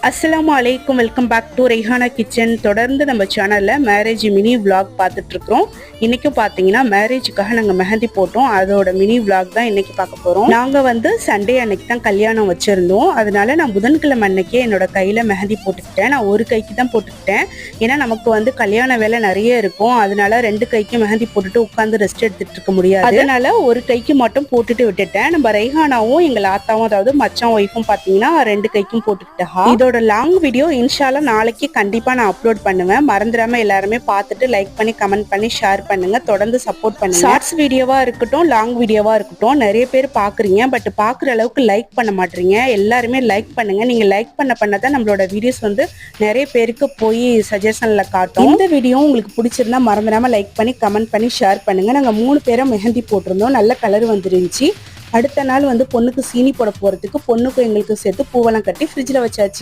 அஸ்ஸலாமு அலைக்கும். Welcome back to Raihana kitchen. தொடர்ந்து நம்ம சேனலில் மேரேஜ் மினி விளாக் பார்த்துட்ருக்குறோம். இன்றைக்கும் பார்த்தீங்கன்னா மேரேஜுக்காக நாங்கள் மெஹந்தி போட்டோம். அதோட மினி விளாக் தான் இன்றைக்கி பார்க்க போகிறோம். நாங்கள் வந்து சண்டே அன்னைக்கு தான் கல்யாணம் வச்சுருந்தோம். அதனால நான் புதன்கிழமை அன்னைக்கே என்னோட கையில் மெஹந்தி போட்டுக்கிட்டேன். நான் ஒரு கைக்கு தான் போட்டுக்கிட்டேன். ஏன்னா நமக்கு வந்து கல்யாண வேலை நிறைய இருக்கும். அதனால 2 கைக்கு மெஹந்தி போட்டுட்டு உட்காந்து ரெஸ்ட் எடுத்துகிட்டு இருக்க முடியாது. அதனால ஒரு கைக்கு மட்டும் போட்டுட்டு விட்டுட்டேன். நம்ம ரெய்ஹானாவும் எங்கள் ஆத்தாவும், அதாவது மச்சான் ஒய்ஃபும் பார்த்தீங்கன்னா 2 கைக்கும் போட்டுக்கிட்டா. இதோட லாங் வீடியோ இன்ஷால்லா நாளைக்கு கண்டிப்பா நான் அப்லோட் பண்ணுவேன். மறந்துடாம எல்லாருமே பார்த்துட்டு லைக் பண்ணி கமெண்ட் பண்ணி ஷேர் பண்ணுங்க. தொடர்ந்து சப்போர்ட் பண்ணுங்க. ஷார்ட்ஸ் வீடியோவா இருக்கட்டும், லாங் வீடியோவா இருக்கட்டும், நிறைய பேர் பாக்குறீங்க. பட் பாக்குற அளவுக்கு லைக் பண்ண மாட்டீங்க. எல்லாருமே லைக் பண்ணுங்க. நீங்க லைக் பண்ணதான் நம்மளோட வீடியோஸ் வந்து நிறைய பேருக்கு போய் சஜஷன்ல காட்டும். இந்த வீடியோ உங்களுக்கு பிடிச்சிருந்தா மறந்துடாம லைக் பண்ணி கமெண்ட் பண்ணி ஷேர் பண்ணுங்க. நாங்க 3 பேரும் மெஹந்தி போட்டிருந்தோம். நல்ல கலர் வந்துருந்துச்சு. அடுத்த நாள் வந்து பொண்ணுக்கு சீனி போட போறதுக்கு பொண்ணுக்கும் எங்களுக்கு சேர்த்து பூவெல்லாம் கட்டி ஃப்ரிட்ஜில் வச்சாச்சு.